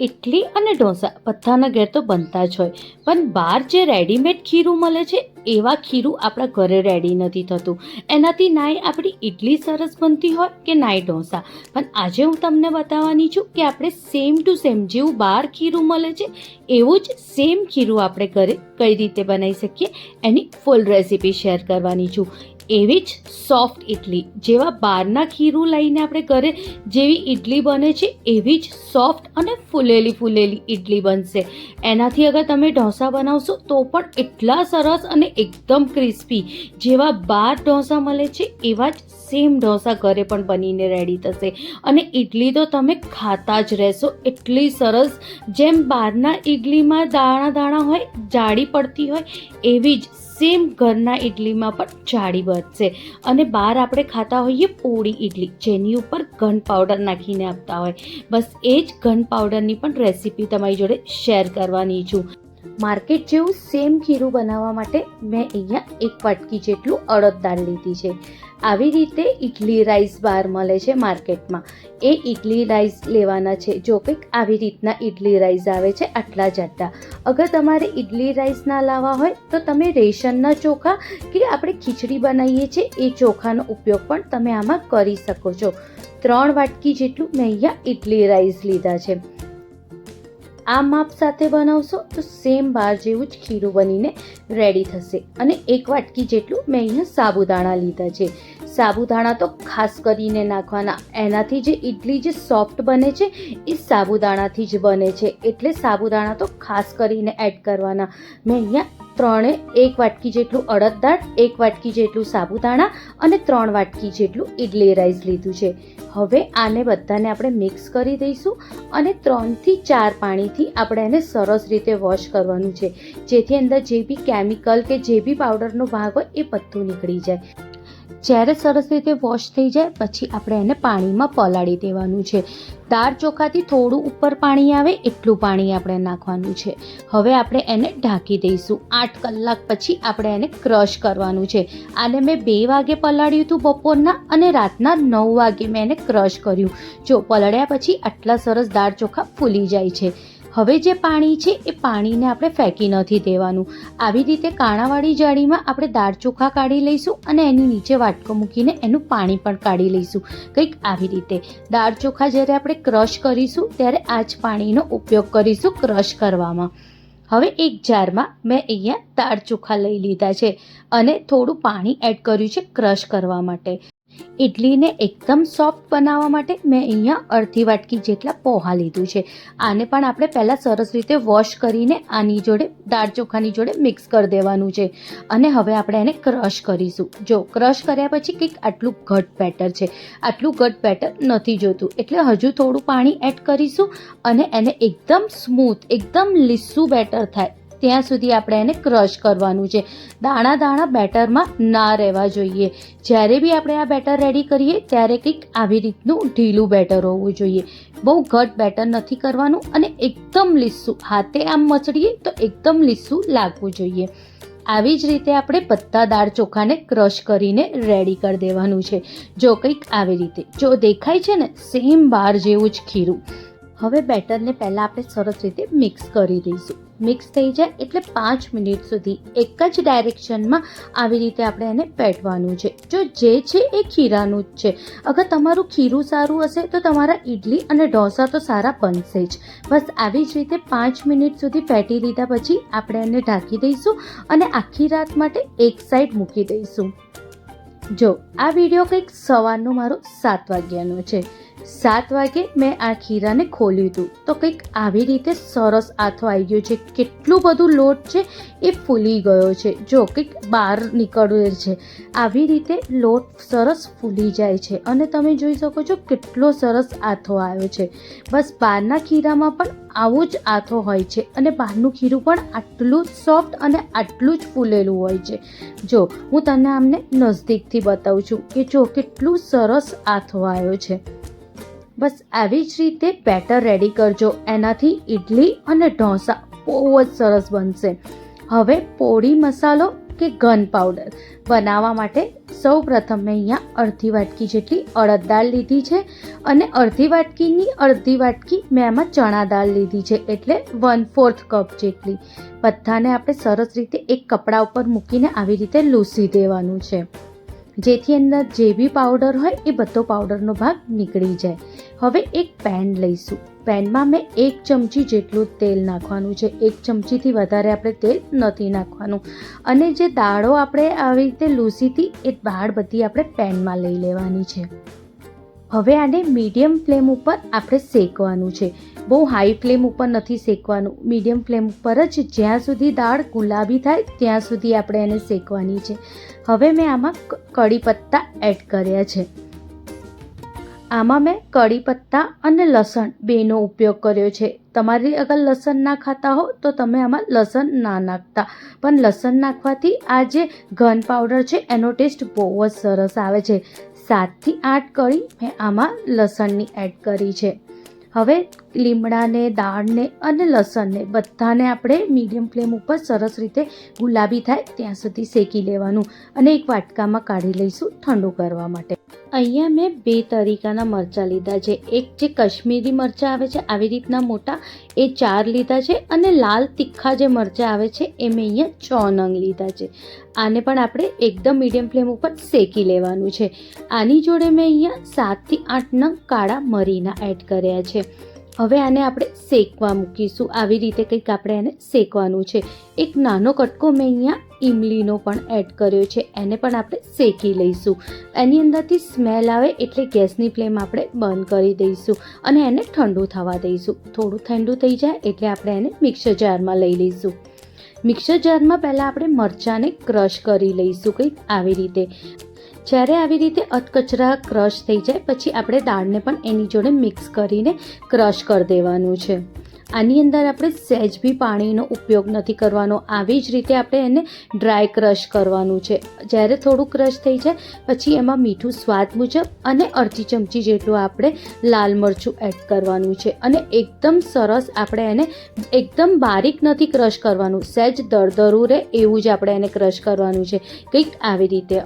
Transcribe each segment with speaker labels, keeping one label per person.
Speaker 1: ઇડલી અને ઢોસા બધાના ઘેર તો બનતા જ હોય, પણ બહાર જે રેડીમેડ ખીરું મળે છે એવા ખીરું આપણા ઘરે રેડી નથી થતું. એનાથી નાય આપણી ઇડલી સરસ બનતી હોય કે નાય ઢોસા. પણ આજે હું તમને બતાવવાની છું કે આપણે સેમ ટુ સેમ જેવું બહાર ખીરું મળે છે એવું જ સેમ ખીરું આપણે ઘરે કઈ રીતે બનાવી શકીએ એની ફૂલ રેસીપી શેર કરવાની છું. એવી જ સોફ્ટ ઇડલી, જેવા બહારના ખીરું લઈને આપણે ઘરે જેવી ઇડલી બને છે એવી જ સોફ્ટ અને ફૂલેલી ઇડલી બનશે. એનાથી અગર તમે ઢોસા બનાવશો તો પણ એટલા સરસ અને એકદમ ક્રિસ્પી, જેવા બહાર ઢોસા મળે છે એવા જ સેમ ઢોસા ઘરે પણ બનીને રેડી થશે. અને ઇડલી તો તમે ખાતા જ રહેશો, એટલી સરસ. જેમ બહારના ઇડલીમાં દાણા દાણા હોય, જાડી પડતી હોય, એવી જ સેમ ઘરના ઇડલીમાં પણ જાડી બનશે. અને બહાર આપણે ખાતા હોઈએ પોળી ઇડલી, જેની ઉપર ઘન પાવડર નાખીને આપતા હોય, બસ એ જ ઘન પાવડરની પણ રેસીપી તમારી જોડે શેર કરવાની છું. માર્કેટ જેવું સેમ ખીરું બનાવવા માટે મેં અહીંયા 1 વાટકી જેટલું અડદ દાળ લીધી છે. આવી રીતે ઇડલી રાઈસ બહાર મળે છે માર્કેટમાં, એ ઇડલી રાઈસ લેવાના છે. જો કંઈક આવી રીતના ઇડલી રાઈસ આવે છે, આટલા જાડા. અગર તમારે ઇડલી રાઈસ ના લાવવા હોય તો તમે રેશનના ચોખા કે આપણે ખીચડી બનાવીએ છીએ એ ચોખાનો ઉપયોગ પણ તમે આમાં કરી શકો છો. 3 વાટકી જેટલું મેં અહીંયા ઇડલી રાઈસ લીધા છે. આ માપ સાથે બનાવશો તો સેમ બહાર જેવું જ ખીરું બનીને રેડી થશે. અને 1 વાટકી જેટલું મેં અહીંયા સાબુદાણા લીધા છે. સાબુદાણા તો ખાસ કરીને નાખવાના, એનાથી જે ઇડલી જે સોફ્ટ બને છે એ સાબુદાણાથી જ બને છે, એટલે સાબુદાણા તો ખાસ કરીને એડ કરવાના. મેં અહીંયા 1 વાટકી જેટલું અડદ દાળ, 1 વાટકી જેટલું સાબુદાણા અને 3 વાટકી જેટલું ઇડલી રાઈસ લીધું છે. હવે આને બધાને આપણે મિક્સ કરી દઈશું અને 3 થી 4 પાણીથી આપણે એને સરસ રીતે વોશ કરવાનું છે, જેથી અંદર જે બી કેમિકલ કે જે બી પાવડરનો ભાગ હોય એ બધું નીકળી જાય. જ્યારે સરસ રીતે વોશ થઈ જાય પછી આપણે એને પાણીમાં પલાળી દેવાનું છે. દાળ ચોખાથી થોડું ઉપર પાણી આવે એટલું પાણી આપણે નાખવાનું છે. હવે આપણે એને ઢાંકી દઈશું. 8 કલાક પછી આપણે એને ક્રશ કરવાનું છે. આને મેં 2 વાગે પલાળ્યું હતું બપોરના, અને રાતના 9 વાગે મેં એને ક્રશ કર્યું. જો પલળ્યા પછી આટલા સરસ દાળ ચોખા ફૂલી જાય છે. હવે જે પાણી છે એ પાણીને આપણે ફેંકી નથી દેવાનું. આવી રીતે કાણાવાળી જાળીમાં આપણે દાળ ચોખા કાઢી લઈશું અને એની નીચે વાટકો મૂકીને એનું પાણી પણ કાઢી લઈશું. કંઈક આવી રીતે દાળ ચોખા જ્યારે આપણે ક્રશ કરીશું ત્યારે આ જ પાણીનો ઉપયોગ કરીશું ક્રશ કરવામાં. હવે એક જારમાં મેં અહીંયા દાળ ચોખા લઈ લીધા છે અને થોડું પાણી એડ કર્યું છે ક્રશ કરવા માટે. ઇડલીને એકદમ સોફ્ટ બનાવવા માટે મેં અહીંયા અડધી વાટકી જેટલા પોહા લીધું છે. આને પણ આપણે પહેલાં સરસ રીતે વોશ કરીને આની જોડે દાળ ચોખાની જોડે મિક્સ કરી દેવાનું છે. અને હવે આપણે એને ક્રશ કરીશું. જો ક્રશ કર્યા પછી કંઈક આટલું ઘટ બેટર છે, આટલું ઘટ બેટર નથી જોતું, એટલે હજુ થોડું પાણી એડ કરીશું અને એને એકદમ સ્મૂથ, એકદમ લીસું બેટર થાય ત્યાં સુધી આપણે એને ક્રશ કરવાનું છે. દાણા દાણા બેટરમાં ના રહેવા જોઈએ. જ્યારે બી આપણે આ બેટર રેડી કરીએ ત્યારે કંઈક આવી રીતનું ઢીલું બેટર હોવું જોઈએ. બહુ ઘટ બેટર નથી કરવાનું અને એકદમ લીસું, હાથે આમ મસળીએ તો એકદમ લીસું લાગવું જોઈએ. આવી જ રીતે આપણે બધા દાળ ચોખાને ક્રશ કરીને રેડી કરી દેવાનું છે. જો કંઈક આવી રીતે, જો દેખાય છે ને સેમ બહાર જેવું જ ખીરું. હવે બેટરને પહેલાં આપણે સરસ રીતે મિક્સ કરી દઈશું. મિક્સ થઈ જાય એટલે 5 મિનિટ સુધી એક જ ડાયરેક્શનમાં આવી રીતે આપણે એને પેટવાનું છે. જો જે છે એ ખીરાનું જ છે. અગર તમારું ખીરું સારું હશે તો તમારા ઇડલી અને ઢોસા તો સારા બનશે જ. બસ આવી જ રીતે 5 મિનિટ સુધી ફેટી લીધા પછી આપણે એને ઢાંકી દઈશું અને આખી રાત માટે એક સાઈડ મૂકી દઈશું. જો આ વિડીયો કંઈક સવારનો મારો 7 વાગ્યાનો છે. 7 વાગે મેં આ ખીરાને ખોલ્યું હતું તો કંઈક આવી રીતે સરસ આથો આવી ગયો છે. કેટલું બધું લોટ છે એ ફૂલી ગયો છે. જો કંઈક બહાર નીકળ્યો છે. આવી રીતે લોટ સરસ ફૂલી જાય છે અને તમે જોઈ શકો છો કેટલો સરસ આથો આવ્યો છે. બસ બહારના ખીરામાં પણ આવો જ આથો હોય છે અને બહારનું ખીરું પણ આટલું જ સોફ્ટ અને આટલું જ ફૂલેલું હોય છે. જો હું તમને આમને નજદીકથી બતાવું છું કે જો કેટલું સરસ આથો આવ્યો છે. બસ આવી જ રીતે બેટર રેડી કરજો, એનાથી ઇડલી અને ઢોસા બહુ જ સરસ બનશે. હવે પોળી મસાલો કે ઘન પાવડર. બનાવવા માટે સૌ પ્રથમ મેં અહીંયા અડધી વાટકી જેટલી અડદ દાળ લીધી છે અને અડધી વાટકી મેં આમાં ચણા દાળ લીધી છે, એટલે 1/4 કપ જેટલી. બધાને આપણે સરસ રીતે એક કપડા ઉપર મૂકીને આવી રીતે લૂછી દેવાનું છે, જેથી અંદર જે બી પાવડર હોય એ બધો પાવડરનો ભાગ નીકળી જાય. હવે એક પેન લઈશું. પેનમાં મેં 1 ચમચી જેટલું તેલ નાખવાનું છે. 1 ચમચીથી વધારે આપણે તેલ નથી નાખવાનું. અને જે દાળો આપણે આવી રીતે લૂછી હતી એ દાળ બધી આપણે પેનમાં લઈ લેવાની છે. હવે આને મીડિયમ ફ્લેમ ઉપર આપણે શેકવાનું છે. બહુ હાઈ ફ્લેમ ઉપર નથી શેકવાનું, મીડિયમ ફ્લેમ ઉપર જ જ્યાં સુધી દાળ ગુલાબી થાય ત્યાં સુધી આપણે એને શેકવાની છે. હવે મેં આમાં કડી પત્તા એડ કર્યા છે. આમાં મેં કડી પત્તા અને લસણ બેનો ઉપયોગ કર્યો છે. તમારે અગર લસણ ના ખાતા હો તો તમે આમાં લસણ ના નાખતા, પણ લસણ નાખવાથી આ જે ઘન પાવડર છે એનો ટેસ્ટ બહુ જ સરસ આવે છે. 7 થી 8 કળી મેં આમાં લસણની એડ કરી છે. હવે લીમડાને, દાળને અને લસણને બધાને આપણે મીડિયમ ફ્લેમ ઉપર સરસ રીતે ગુલાબી થાય ત્યાં સુધી શેકી લેવાનું અને એક વાટકામાં કાઢી લઈશું ઠંડુ કરવા માટે. અહીંયા મેં 2 તરીકાના મરચાં લીધા છે. એક જે કશ્મીરી મરચાં આવે છે આવી રીતના મોટા, એ 4 લીધા છે અને લાલ તીખા જે મરચાં આવે છે એ મેં અહીંયા 6 નંગ લીધા છે. આને પણ આપણે એકદમ મીડિયમ ફ્લેમ ઉપર શેકી લેવાનું છે. આની જોડે મેં અહીંયા 7 થી 8 નંગ કાળા મરીના એડ કર્યા છે. હવે આને આપણે શેકવા મૂકીશું. આવી રીતે કંઈક આપણે એને શેકવાનું છે. એક નાનો કટકો મેં અહીંયા ઈમલીનો પણ એડ કર્યો છે, એને પણ આપણે શેકી લઈશું. એની અંદરથી સ્મેલ આવે એટલે ગેસની ફ્લેમ આપણે બંધ કરી દઈશું અને એને ઠંડુ થવા દઈશું. થોડું ઠંડુ થઈ જાય એટલે આપણે એને મિક્સર જારમાં લઈ લઈશું. મિક્સર જારમાં પહેલાં આપણે મરચાંને ક્રશ કરી લઈશું કંઈક આવી રીતે. જ્યારે આવી રીતે અધકચરા ક્રશ થઈ જાય પછી આપણે દાળને પણ એની જોડે મિક્સ કરીને ક્રશ કરી દેવાનું છે. આની અંદર આપણે સહેજ બી પાણીનો ઉપયોગ નથી કરવાનો, આવી જ રીતે આપણે એને ડ્રાય ક્રશ કરવાનું છે. જ્યારે થોડું ક્રશ થઈ જાય પછી એમાં મીઠું સ્વાદ મુજબ અને અડધી ચમચી જેટલું આપણે લાલ મરચું એડ કરવાનું છે અને એકદમ સરસ આપણે એને એકદમ બારીક નથી ક્રશ કરવાનું, સહેજ દરદરું રહે એવું જ આપણે એને ક્રશ કરવાનું છે કંઈક આવી રીતે.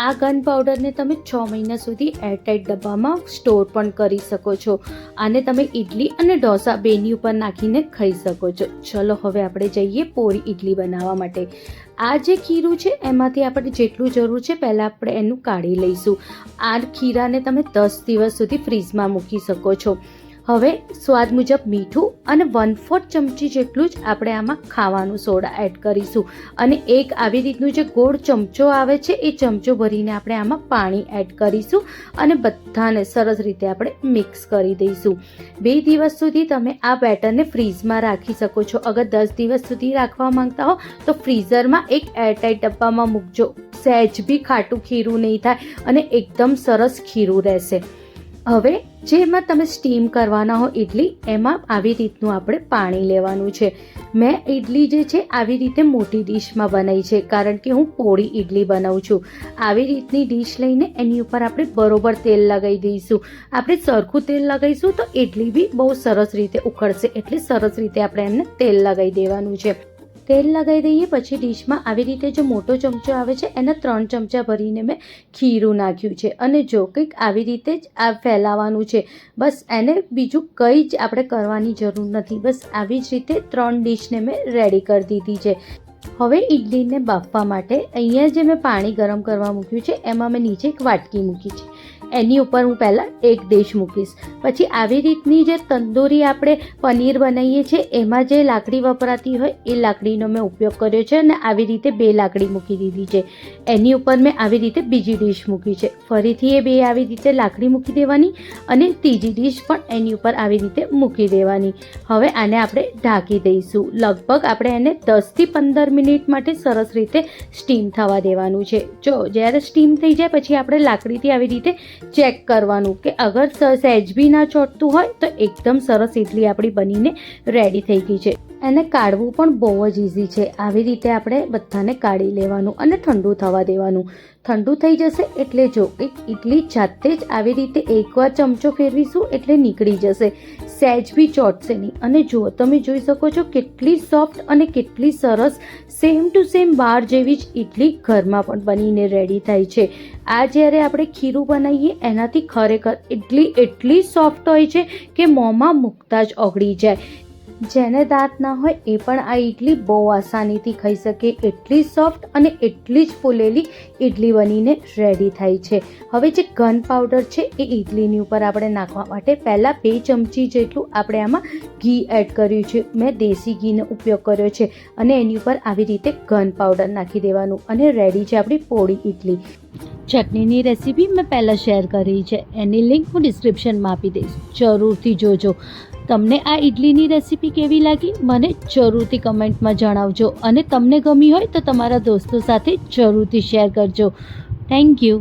Speaker 1: આ ગન પાવડરને તમે 6 મહિના સુધી એરટાઇટ ડબ્બામાં સ્ટોર પણ કરી શકો છો. આને તમે ઇડલી અને ઢોસા બેની ઉપર નાખીને ખાઈ શકો છો. ચલો હવે આપણે જઈએ પોરી ઇડલી બનાવવા માટે. આ જે ખીરું છે એમાંથી આપણે જેટલું જરૂર છે પહેલાં આપણે એનું કાઢી લઈશું. આ ખીરાને તમે 10 દિવસ સુધી ફ્રીજમાં મૂકી શકો છો. હવે સ્વાદ મુજબ મીઠું અને 1/4 ચમચી જેટલું જ આપણે આમાં ખાવાનું સોડા એડ કરીશું અને એક આવી રીતનું જે ગોળ ચમચો આવે છે એ ચમચો ભરીને આપણે આમાં પાણી એડ કરીશું અને બધાને સરસ રીતે આપણે મિક્સ કરી દઈશું. 2 દિવસ સુધી તમે આ બેટરને ફ્રીઝમાં રાખી શકો છો. અગર 10 દિવસ સુધી રાખવા માંગતા હો તો ફ્રીઝરમાં એક એરટાઇટ ડબ્બામાં મૂકજો. સહેજ બી ખાટું ખીરું નહીં થાય અને એકદમ સરસ ખીરું રહેશે. હવે જેમાં તમે સ્ટીમ કરવાના હો ઇડલી એમાં આવી રીતનું આપણે પાણી લેવાનું છે. મેં ઇડલી જે છે આવી રીતે મોટી ડીશમાં બનાવી છે કારણ કે હું પોળી ઇડલી બનાવું છું. આવી રીતની ડીશ લઈને એની ઉપર આપણે બરોબર તેલ લગાવી દઈશું. આપણે સરખું તેલ લગાવીશું તો ઇડલી બી બહુ સરસ રીતે ઉકળશે, એટલે સરસ રીતે આપણે એમને તેલ લગાવી દેવાનું છે. તેલ લગાવી દઈએ પછી ડીશમાં આવી રીતે જો મોટો ચમચો આવે છે એના 3 ચમચા ભરીને મેં ખીરું નાખ્યું છે અને જો કંઈક આવી રીતે જ આ ફેલાવાનું છે. બસ એને બીજું કંઈ જ આપણે કરવાની જરૂર નથી. બસ આવી જ રીતે 3 ડીશને મેં રેડી કરી દીધી છે. હવે ઇડલીને બાફવા માટે અહીંયા જે મેં પાણી ગરમ કરવા મૂક્યું છે એમાં મેં નીચે એક વાટકી મૂકી છે. એની ઉપર હું પહેલાં એક ડીશ મૂકીશ. પછી આવી રીતની જે તંદૂરી આપણે પનીર બનાવીએ છીએ એમાં જે લાકડી વપરાતી હોય એ લાકડીનો મેં ઉપયોગ કર્યો છે અને આવી રીતે 2 લાકડી મૂકી દીધી છે. એની ઉપર મેં આવી રીતે બીજી ડીશ મૂકી છે. ફરીથી એ 2 આવી રીતે લાકડી મૂકી દેવાની અને ત્રીજી ડીશ પણ એની ઉપર આવી રીતે મૂકી દેવાની. હવે આને આપણે ઢાંકી દઈશું. લગભગ આપણે એને 10 થી 15 મિનિટ માટે સરસ રીતે સ્ટીમ થવા દેવાનું છે. જો જ્યારે સ્ટીમ થઈ જાય પછી આપણે લાકડીથી આવી રીતે ચેક કરવાનું કે અગર સહેજ બી ના ચોટતું હોય તો એકદમ સરસ ઇડલી આપણી બનીને રેડી થઈ ગઈ છે. એને કાઢવું પણ બહુ જ ઇઝી છે. આવી રીતે આપણે બધાને કાઢી લેવાનું અને ઠંડુ થવા દેવાનું. ઠંડુ થઈ જશે એટલે જો એક ઇડલી જાતે જ આવી રીતે એકવાર ચમચો ફેરવીશું એટલે નીકળી જશે, સહેજ બી ચોંટશે નહીં. અને જુઓ, તમે જોઈ શકો છો કેટલી સોફ્ટ અને કેટલી સરસ સેમ ટુ સેમ બહાર જેવી જ ઇડલી ઘરમાં પણ બનીને રેડી થાય છે. આ જ્યારે આપણે ખીરું બનાવીએ એનાથી ખરેખર ઇડલી એટલી સોફ્ટ હોય છે કે મોંમાં મૂકતા જ ઓગળી જાય. જેને દાંત ના હોય એ પણ આ ઇડલી બહુ આસાનીથી ખાઈ શકે, એટલી સોફ્ટ અને એટલી જ ફૂલેલી ઇડલી બનીને રેડી થાય છે. હવે જે ગન પાવડર છે એ ઇડલીની ઉપર આપણે નાખવા માટે પહેલાં 2 ચમચી જેટલું આપણે આમાં ઘી એડ કર્યું છે. મેં દેશી ઘીનો ઉપયોગ કર્યો છે અને એની ઉપર આવી રીતે ગન પાવડર નાખી દેવાનું અને રેડી છે આપણી પોળી ઇડલી. ચટણીની રેસીપી મેં પહેલાં શેર કરી છે, એની લિંક હું ડિસ્ક્રિપ્શનમાં આપી દઈશ, જરૂરથી જોજો. તમને આ ઇડલીની રેસીપી કેવી લાગી મને જરૂરથી કમેન્ટમાં જણાવજો અને તમને ગમી હોય તો તમારા દોસ્તો સાથે જરૂરથી શેર કરજો. Thank you.